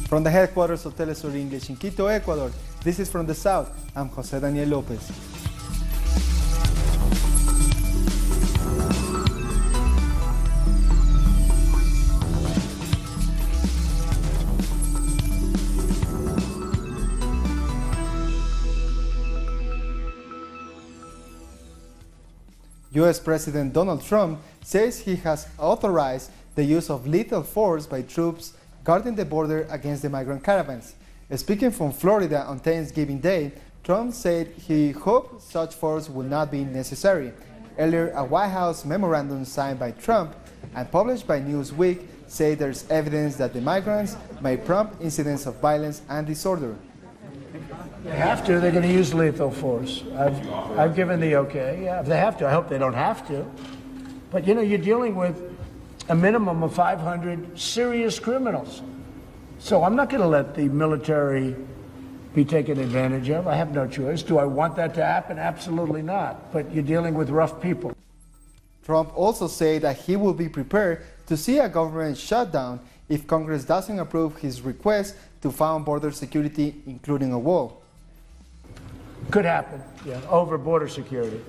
From the headquarters of Telesur English in Quito, Ecuador, this is From the South. I'm Jose Daniel Lopez. U.S. President Donald Trump says he has authorized the use of lethal force by troops guarding the border against the migrant caravans. Speaking from Florida on Thanksgiving Day, Trump said he hoped such force would not be necessary. Earlier, a White House memorandum signed by Trump and published by Newsweek said there's evidence that the migrants may prompt incidents of violence and disorder. They have to. They're going to use lethal force. I've given the okay. Yeah, if they have to. I hope they don't have to. But, you know, you're dealing with a minimum of 500 serious criminals. So I'm not going to let the military be taken advantage of. I have no choice. Do I want that to happen? Absolutely not. But you're dealing with rough people. Trump also said that he will be prepared to see a government shutdown if Congress doesn't approve his request to fund border security, including a wall. Could happen, yeah, over border security.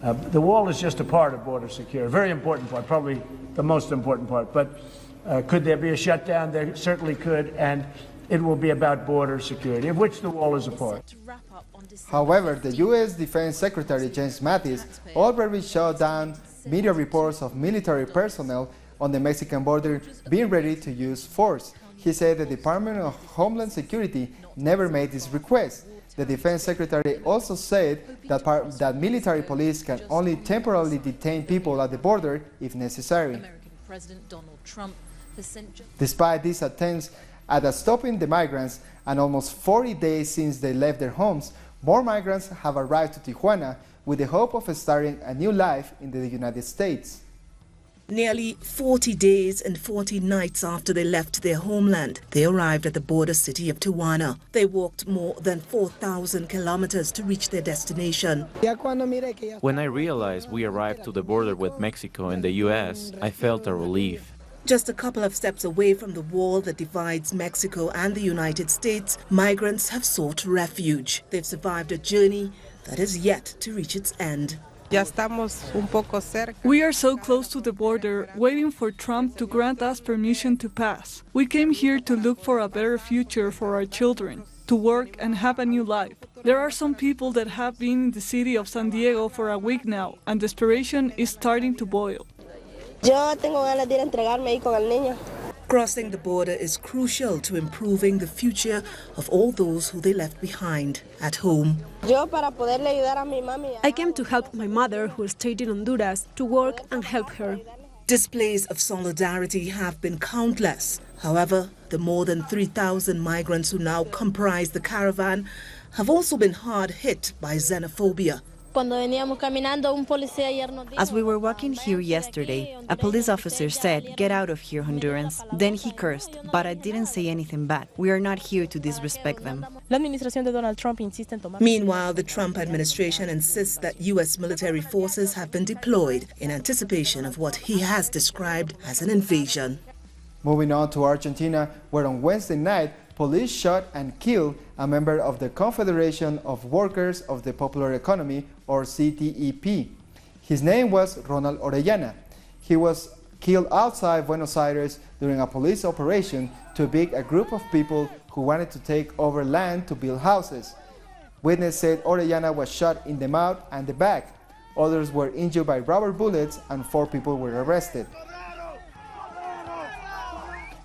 The wall is just a part of border security, a very important part, probably the most important part. But could there be a shutdown? There certainly could, and it will be about border security, of which the wall is a part. However, the U.S. Defense Secretary James Mattis already shut down media reports of military personnel on the Mexican border being ready to use force. He said the Department of Homeland Security never made this request. The Defense Secretary also said that military police can only temporarily detain people at the border if necessary. American President Donald Trump has sent... Despite these attempts at stopping the migrants, and almost 40 days since they left their homes, more migrants have arrived to Tijuana with the hope of starting a new life in the United States. Nearly 40 days and 40 nights after they left their homeland, they arrived at the border city of Tijuana. They walked more than 4,000 kilometers to reach their destination. When I realized we arrived to the border with Mexico and the U.S., I felt a relief. Just a couple of steps away from the wall that divides Mexico and the United States, migrants have sought refuge. They've survived a journey that is yet to reach its end. We are so close to the border, waiting for Trump to grant us permission to pass. We came here to look for a better future for our children, to work and have a new life. There are some people that have been in the city of San Diego for a week now, and desperation is starting to boil. Crossing the border is crucial to improving the future of all those who they left behind at home. I came to help my mother, who stayed in Honduras, to work and help her. Displays of solidarity have been countless. However, the more than 3,000 migrants who now comprise the caravan have also been hard hit by xenophobia. As we were walking here yesterday, a police officer said, "Get out of here, Hondurans." Then he cursed, but I didn't say anything bad. We are not here to disrespect them. Meanwhile, the Trump administration insists that U.S. military forces have been deployed in anticipation of what he has described as an invasion. Moving on to Argentina, where on Wednesday night, police shot and killed a member of the Confederation of Workers of the Popular Economy, or CTEP. His name was Ronald Orellana. He was killed outside Buenos Aires during a police operation to evict a group of people who wanted to take over land to build houses. Witnesses said Orellana was shot in the mouth and the back. Others were injured by rubber bullets and 4 people were arrested.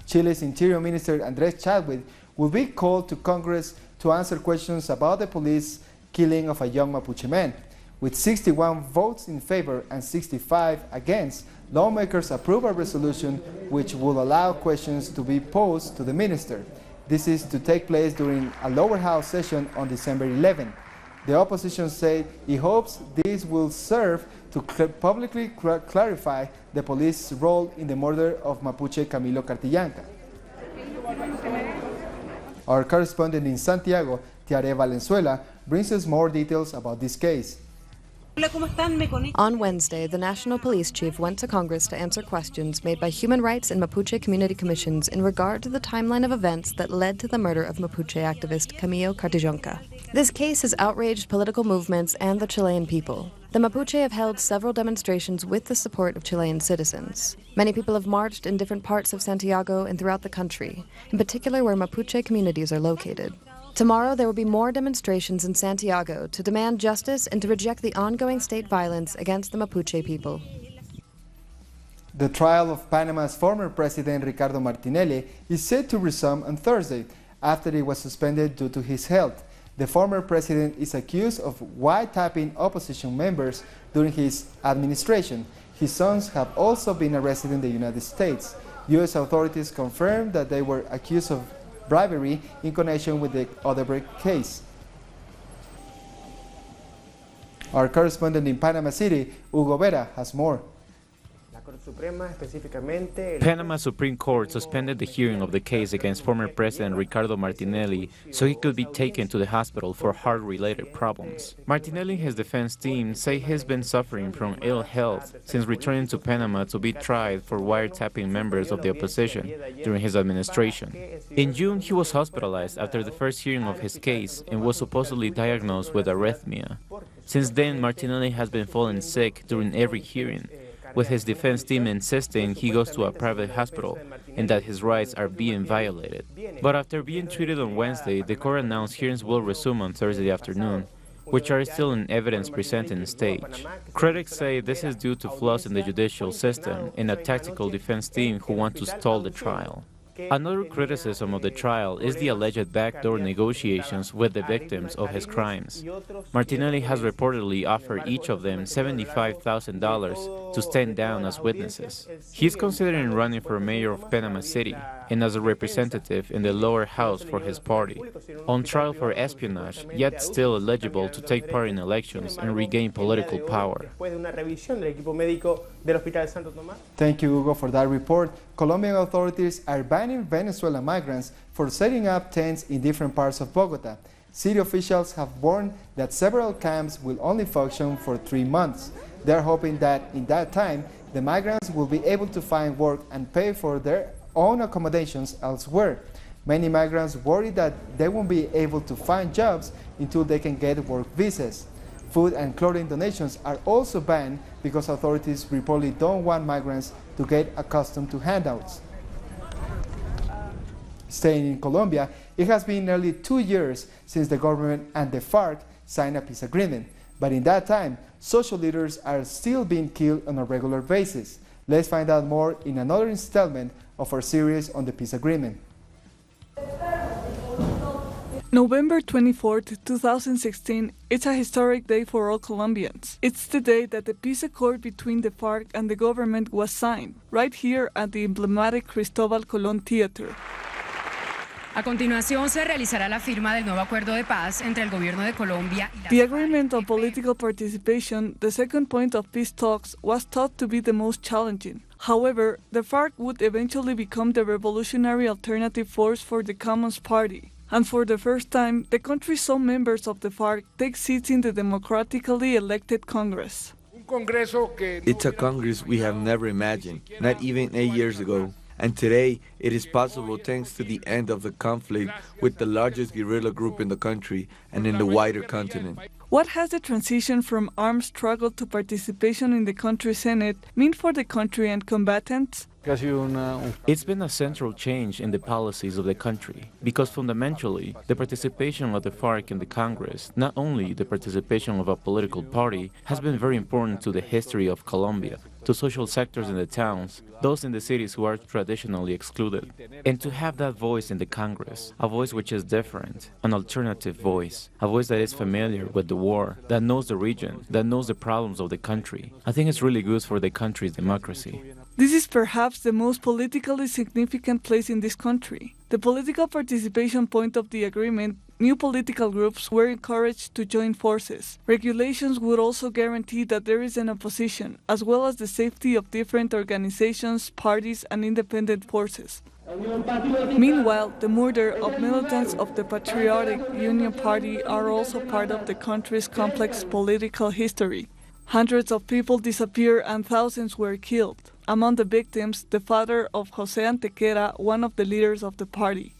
Chile's Interior Minister Andrés Chadwick will be called to Congress to answer questions about the police killing of a young Mapuche man. With 61 votes in favor and 65 against, lawmakers approved a resolution which will allow questions to be posed to the minister. This is to take place during a lower house session on December 11. The opposition said it hopes this will serve to publicly clarify the police's role in the murder of Mapuche Camilo Cartillanca. Our correspondent in Santiago, Tiare Valenzuela, brings us more details about this case. On Wednesday, the National Police Chief went to Congress to answer questions made by human rights and Mapuche community commissions in regard to the timeline of events that led to the murder of Mapuche activist Camilo Cartiljonca. This case has outraged political movements and the Chilean people. The Mapuche have held several demonstrations with the support of Chilean citizens. Many people have marched in different parts of Santiago and throughout the country, in particular where Mapuche communities are located. Tomorrow, there will be more demonstrations in Santiago to demand justice and to reject the ongoing state violence against the Mapuche people. The trial of Panama's former president, Ricardo Martinelli, is set to resume on Thursday after he was suspended due to his health. The former president is accused of wiretapping opposition members during his administration. His sons have also been arrested in the United States. U.S. authorities confirmed that they were accused of bribery in connection with the Odebrecht case. Our correspondent in Panama City, Hugo Vera, has more. Panama Supreme Court suspended the hearing of the case against former President Ricardo Martinelli so he could be taken to the hospital for heart-related problems. Martinelli and his defense team say he's been suffering from ill health since returning to Panama to be tried for wiretapping members of the opposition during his administration. In June, he was hospitalized after the first hearing of his case and was supposedly diagnosed with arrhythmia. Since then, Martinelli has been falling sick during every hearing, with his defense team insisting he goes to a private hospital and that his rights are being violated. But after being treated on Wednesday, the court announced hearings will resume on Thursday afternoon, which are still in evidence presenting stage. Critics say this is due to flaws in the judicial system and a tactical defense team who want to stall the trial. Another criticism of the trial is the alleged backdoor negotiations with the victims of his crimes. Martinelli has reportedly offered each of them $75,000 to stand down as witnesses. He's considering running for mayor of Panama City and as a representative in the lower house for his party. On trial for espionage, yet still eligible to take part in elections and regain political power. Thank you, Hugo, for that report. Colombian authorities are banning Venezuelan migrants for setting up tents in different parts of Bogota. City officials have warned that several camps will only function for 3 months. They are hoping that in that time, the migrants will be able to find work and pay for their own accommodations elsewhere. Many migrants worry that they won't be able to find jobs until they can get work visas. Food and clothing donations are also banned because authorities reportedly don't want migrants to get accustomed to handouts. Staying in Colombia, it has been nearly 2 years since the government and the FARC signed a peace agreement. But in that time, social leaders are still being killed on a regular basis. Let's find out more in another installment of our series on the peace agreement. November 24, 2016, it's a historic day for all Colombians. It's the day that the peace accord between the FARC and the government was signed, right here at the emblematic Cristóbal Colón Theater. A continuación se realizará la firma del nuevo acuerdo de paz entre el gobierno de Colombia y The agreement on political participation, the second point of peace talks, was thought to be the most challenging. However, the FARC would eventually become the revolutionary alternative force for the Commons Party. And for the first time, the country saw members of the FARC take seats in the democratically elected Congress. It's a Congress we have never imagined, not even 8 years ago. And today, it is possible thanks to the end of the conflict with the largest guerrilla group in the country and in the wider continent. What has the transition from armed struggle to participation in the country's Senate mean for the country and combatants? It's been a central change in the policies of the country, because fundamentally, the participation of the FARC in the Congress, not only the participation of a political party, has been very important to the history of Colombia, to social sectors in the towns, those in the cities who are traditionally excluded. And to have that voice in the Congress, a voice which is different, an alternative voice, a voice that is familiar with the war, that knows the region, that knows the problems of the country, I think it's really good for the country's democracy. This is perhaps the most politically significant place in this country. The political participation point of the agreement, new political groups were encouraged to join forces. Regulations would also guarantee that there is an opposition, as well as the safety of different organizations, parties, and independent forces. Meanwhile, the murder of militants of the Patriotic Union Party are also part of the country's complex political history. Hundreds of people disappeared and thousands were killed. Among the victims, the father of José Antequera, one of the leaders of the party.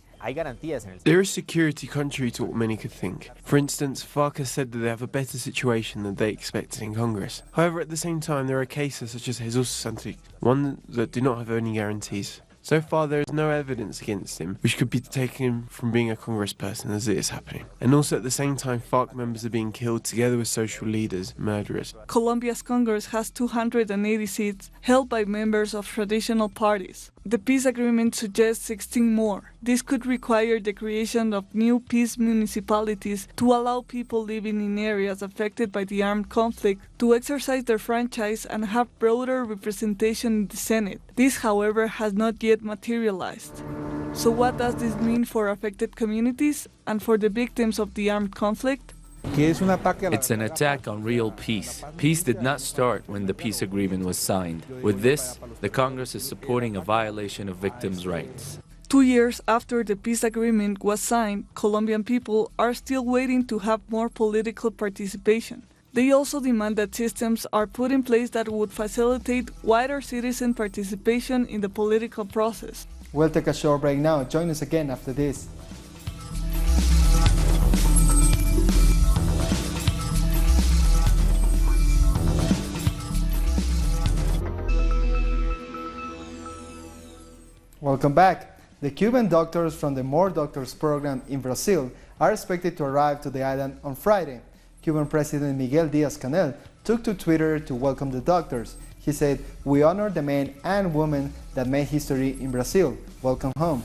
They're a security country to what many could think. For instance, FARC has said that they have a better situation than they expected in Congress. However, at the same time, there are cases such as Jesus Santic, one that do not have any guarantees. So far, there is no evidence against him, which could be taken from being a congressperson as it is happening. And also at the same time, FARC members are being killed together with social leaders, murderers. Colombia's Congress has 280 seats held by members of traditional parties. The peace agreement suggests 16 more. This could require the creation of new peace municipalities to allow people living in areas affected by the armed conflict to exercise their franchise and have broader representation in the Senate. This, however, has not yet materialized. So what does this mean for affected communities and for the victims of the armed conflict? It's an attack on real peace. Peace did not start when the peace agreement was signed. With this, the Congress is supporting a violation of victims' rights. 2 years after the peace agreement was signed, Colombian people are still waiting to have more political participation. They also demand that systems are put in place that would facilitate wider citizen participation in the political process. We'll take a short break now. Join us again after this. Welcome back. The Cuban doctors from the More Doctors program in Brazil are expected to arrive to the island on Friday. Cuban President Miguel Díaz-Canel took to Twitter to welcome the doctors. He said, "We honor the men and women that made history in Brazil. Welcome home."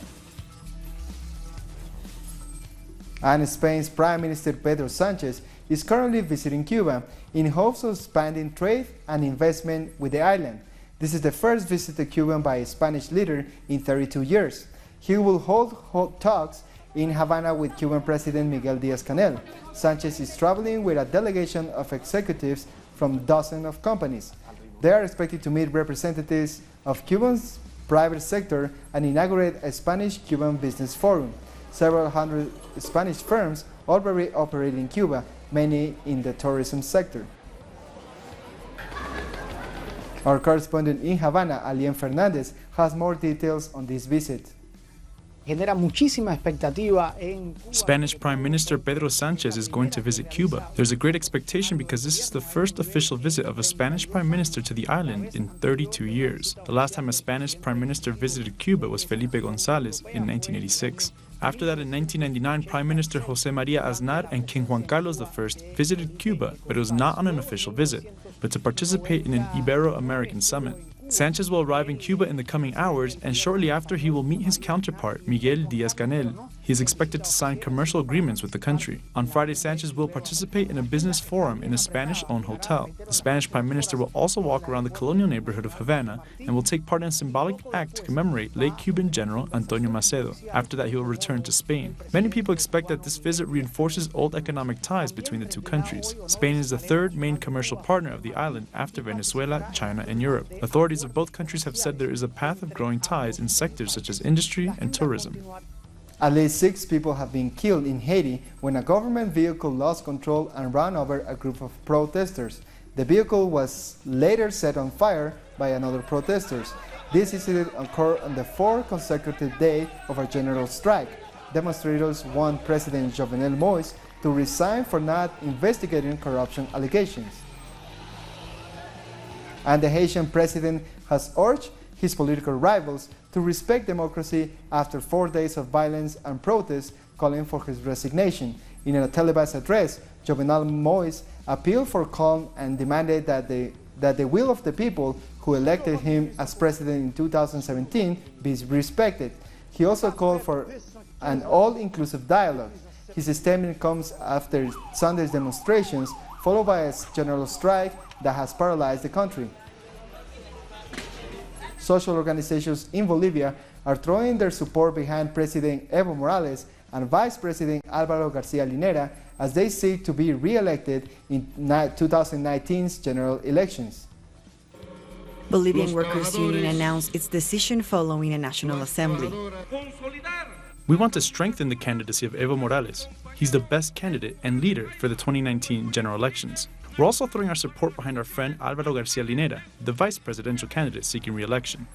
And Spain's Prime Minister Pedro Sánchez is currently visiting Cuba in hopes of expanding trade and investment with the island. This is the first visit to Cuba by a Spanish leader in 32 years. He will hold talks in Havana with Cuban President Miguel Díaz-Canel. Sánchez is traveling with a delegation of executives from dozens of companies. They are expected to meet representatives of Cuba's private sector and inaugurate a Spanish-Cuban business forum. Several hundred Spanish firms already operate in Cuba, many in the tourism sector. Our correspondent in Havana, Alien Fernandez, has more details on this visit. Spanish Prime Minister Pedro Sánchez is going to visit Cuba. There's a great expectation because this is the first official visit of a Spanish Prime Minister to the island in 32 years. The last time a Spanish Prime Minister visited Cuba was Felipe González in 1986. After that, in 1999, Prime Minister José María Aznar and King Juan Carlos I visited Cuba, but it was not on an official visit, but to participate in an Ibero-American summit. Sánchez will arrive in Cuba in the coming hours, and shortly after he will meet his counterpart, Miguel Díaz-Canel. He is expected to sign commercial agreements with the country. On Friday, Sánchez will participate in a business forum in a Spanish-owned hotel. The Spanish Prime Minister will also walk around the colonial neighborhood of Havana and will take part in a symbolic act to commemorate late Cuban General Antonio Macedo. After that, he will return to Spain. Many people expect that this visit reinforces old economic ties between the two countries. Spain is the third main commercial partner of the island after Venezuela, China, and Europe. Authorities of both countries have said there is a path of growing ties in sectors such as industry and tourism. At least 6 people have been killed in Haiti when a government vehicle lost control and ran over a group of protesters. The vehicle was later set on fire by another protesters. This incident occurred on the 4th consecutive day of a general strike. Demonstrators want President Jovenel Moïse to resign for not investigating corruption allegations. And the Haitian president has urged his political rivals to respect democracy after 4 days of violence and protests, calling for his resignation. In a televised address, Jovenel Moïse appealed for calm and demanded that the will of the people who elected him as president in 2017 be respected. He also called for an all-inclusive dialogue. His statement comes after Sunday's demonstrations, followed by a general strike that has paralyzed the country. Social organizations in Bolivia are throwing their support behind President Evo Morales and Vice President Álvaro García Linera as they seek to be re-elected in 2019's general elections. Bolivian Workers' Union announced its decision following a national assembly. We want to strengthen the candidacy of Evo Morales. He's the best candidate and leader for the 2019 general elections. We're also throwing our support behind our friend Álvaro García Linera, the vice presidential candidate seeking re-election.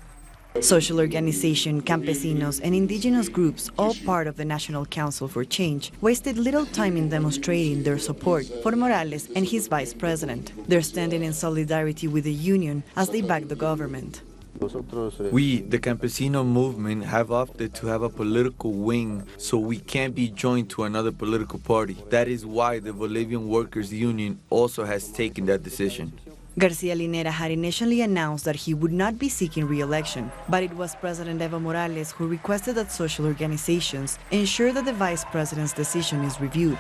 Social organization, campesinos, and indigenous groups, all part of the National Council for Change, wasted little time in demonstrating their support for Morales and his vice president. They're standing in solidarity with the union as they back the government. We, the campesino movement, have opted to have a political wing so we can't be joined to another political party. That is why the Bolivian Workers' Union also has taken that decision. García Linera had initially announced that he would not be seeking re-election, but it was President Evo Morales who requested that social organizations ensure that the vice president's decision is reviewed.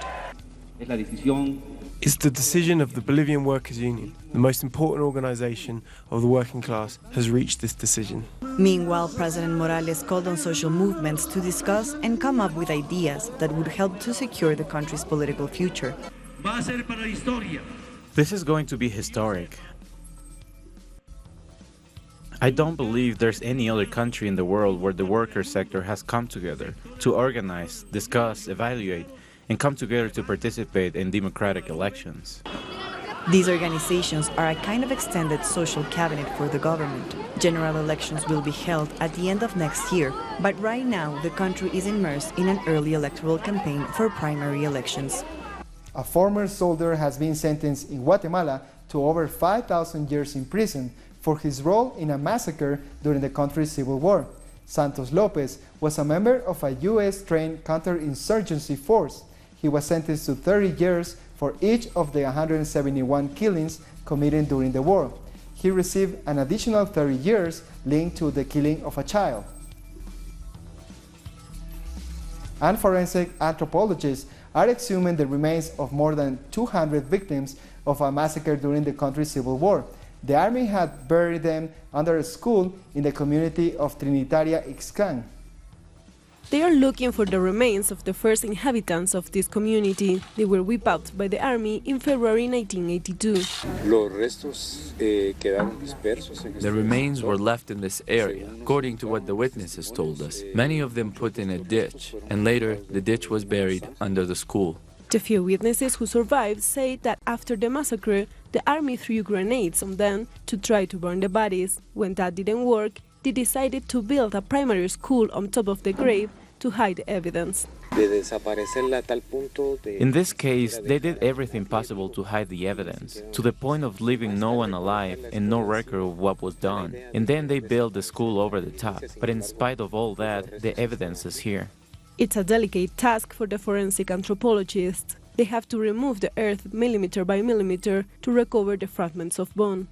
It's the decision of the Bolivian Workers' Union. The most important organization of the working class has reached this decision. Meanwhile, President Morales called on social movements to discuss and come up with ideas that would help to secure the country's political future. This is going to be historic. I don't believe there's any other country in the world where the worker sector has come together to organize, discuss, evaluate, and come together to participate in democratic elections. These organizations are a kind of extended social cabinet for the government. General elections will be held at the end of next year, but right now the country is immersed in an early electoral campaign for primary elections. A former soldier has been sentenced in Guatemala to over 5,000 years in prison for his role in a massacre during the country's civil war. Santos Lopez was a member of a U.S.-trained counterinsurgency force. He was sentenced to 30 years for each of the 171 killings committed during the war. He received an additional 30 years linked to the killing of a child. And forensic anthropologists are exhuming the remains of more than 200 victims of a massacre during the country's civil war. The army had buried them under a school in the community of Trinitaria Ixcán. They are looking for the remains of the first inhabitants of this community. They were wiped out by the army in February 1982. The remains were left in this area, according to what the witnesses told us. Many of them put in a ditch, and later the ditch was buried under the school. The few witnesses who survived say that after the massacre, the army threw grenades on them to try to burn the bodies. When that didn't work, they decided to build a primary school on top of the grave to hide the evidence. In this case, they did everything possible to hide the evidence, to the point of leaving no one alive and no record of what was done. And then they built the school over the top. But in spite of all that, the evidence is here. It's a delicate task for the forensic anthropologists. They have to remove the earth millimeter by millimeter to recover the fragments of bone.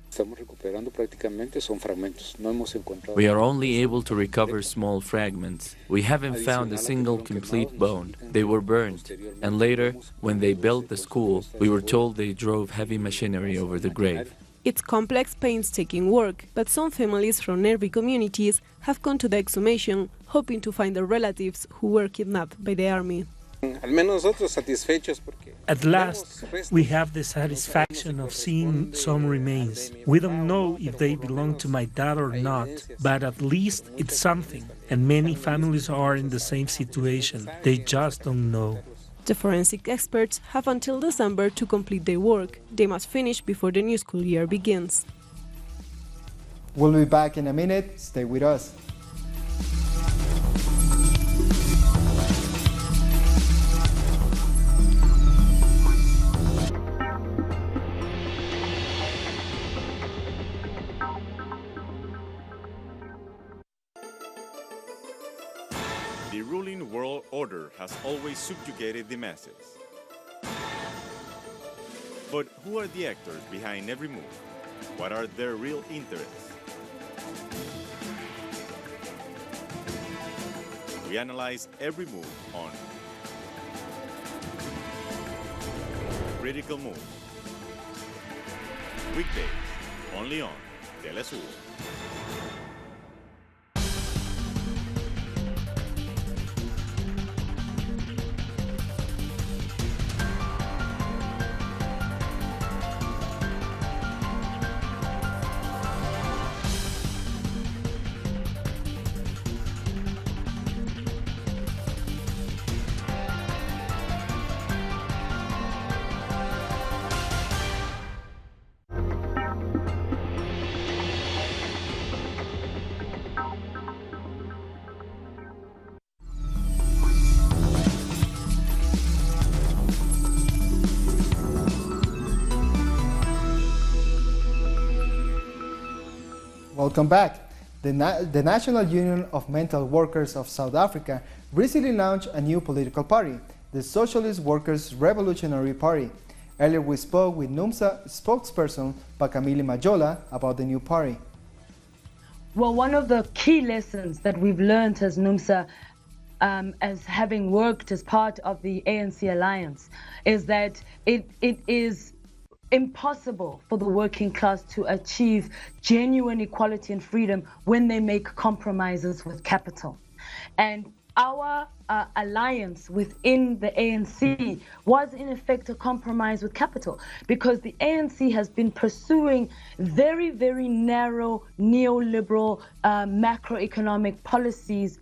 We are only able to recover small fragments. We haven't found a single complete bone. They were burned, and later, when they built the school, we were told they drove heavy machinery over the grave. It's complex, painstaking work, but some families from nearby communities have gone to the exhumation, hoping to find their relatives who were kidnapped by the army. At last, we have the satisfaction of seeing some remains. We don't know if they belong to my dad or not, but at least it's something. And many families are in the same situation. They just don't know. The forensic experts have until December to complete their work. They must finish before the new school year begins. We'll be back in a minute. Stay with us. The ruling world order has always subjugated the masses. But who are the actors behind every move? What are their real interests? We analyze every move on Critical Move. Weekdays, only on Telesur. Welcome back. The National Union of Mental Workers of South Africa recently launched a new political party, the Socialist Workers' Revolutionary Party. Earlier we spoke with NUMSA spokesperson Pakamili Majola about the new party. Well, one of the key lessons that we've learned as NUMSA, as having worked as part of the ANC alliance, is that it is impossible for the working class to achieve genuine equality and freedom when they make compromises with capital. And our alliance within the ANC was in effect a compromise with capital, because the ANC has been pursuing very, very narrow neoliberal macroeconomic policies.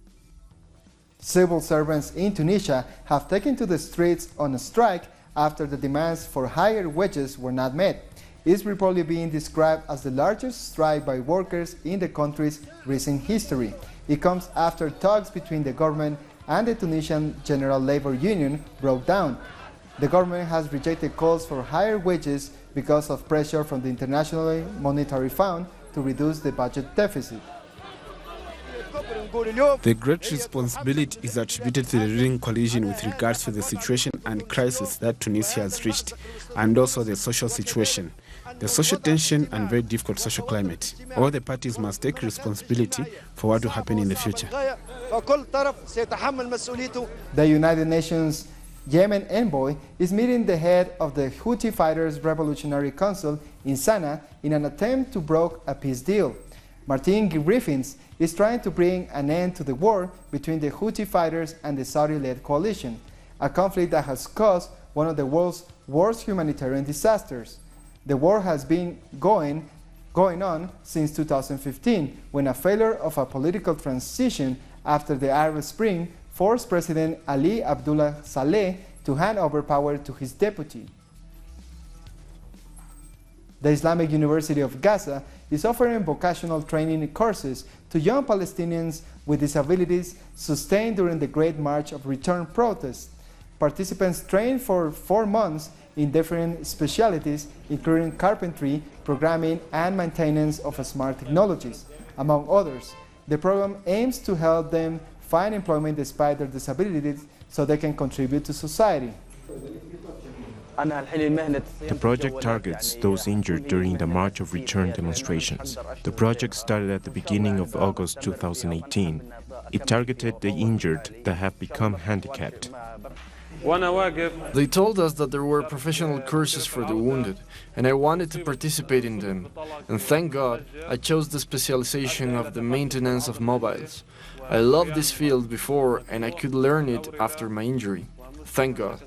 Civil servants in Tunisia have taken to the streets on a strike after the demands for higher wages were not met. It's reportedly being described as the largest strike by workers in the country's recent history. It comes after talks between the government and the Tunisian General Labor Union broke down. The government has rejected calls for higher wages because of pressure from the International Monetary Fund to reduce the budget deficit. The great responsibility is attributed to the ruling coalition with regards to the situation and crisis that Tunisia has reached, and also the social situation, the social tension and very difficult social climate. All the parties must take responsibility for what will happen in the future. The United Nations Yemen envoy is meeting the head of the Houthi fighters' Revolutionary Council in Sana'a in an attempt to broker a peace deal. Martin Griffiths is trying to bring an end to the war between the Houthi fighters and the Saudi-led coalition, a conflict that has caused one of the world's worst humanitarian disasters. The war has been going on since 2015, when a failure of a political transition after the Arab Spring forced President Ali Abdullah Saleh to hand over power to his deputy. The Islamic University of Gaza is offering vocational training courses to young Palestinians with disabilities sustained during the Great March of Return protest. Participants train for 4 months in different specialties, including carpentry, programming, and maintenance of smart technologies, among others. The program aims to help them find employment despite their disabilities so they can contribute to society. The project targets those injured during the March of Return demonstrations. The project started at the beginning of August 2018. It targeted the injured that have become handicapped. They told us that there were professional courses for the wounded, and I wanted to participate in them. And thank God, I chose the specialization of the maintenance of mobiles. I loved this field before, and I could learn it after my injury. Thank God.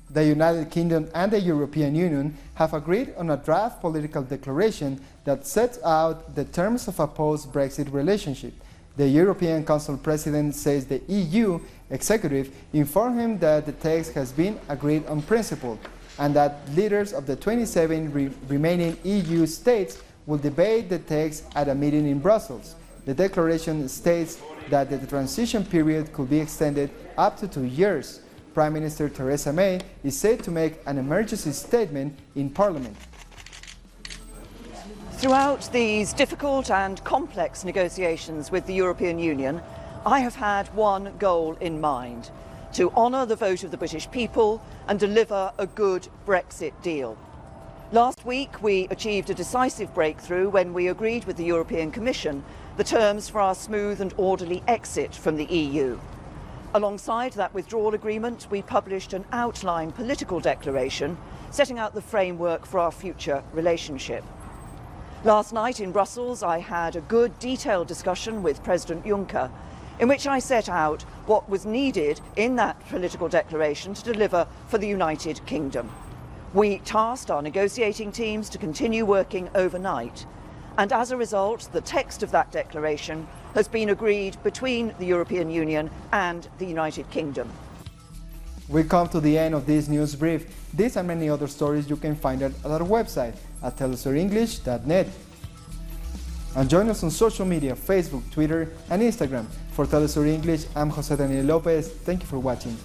The United Kingdom and the European Union have agreed on a draft political declaration that sets out the terms of a post-Brexit relationship. The European Council President says the EU executive informed him that the text has been agreed on principle and that leaders of the 27 remaining EU states will debate the text at a meeting in Brussels. The declaration states that the transition period could be extended up to 2 years. Prime Minister Theresa May is said to make an emergency statement in Parliament. Throughout these difficult and complex negotiations with the European Union, I have had one goal in mind: to honour the vote of the British people and deliver a good Brexit deal. Last week we achieved a decisive breakthrough when we agreed with the European Commission the terms for our smooth and orderly exit from the EU. Alongside that withdrawal agreement, we published an outline political declaration setting out the framework for our future relationship. Last night in Brussels, I had a good detailed discussion with President Juncker, in which I set out what was needed in that political declaration to deliver for the United Kingdom. We tasked our negotiating teams to continue working overnight, and as a result, the text of that declaration has been agreed between the European Union and the United Kingdom. We come to the end of this news brief. These and many other stories you can find at our website at telesurenglish.net. And join us on social media, Facebook, Twitter, and Instagram. For Telesur English, I'm Jose Daniel Lopez. Thank you for watching.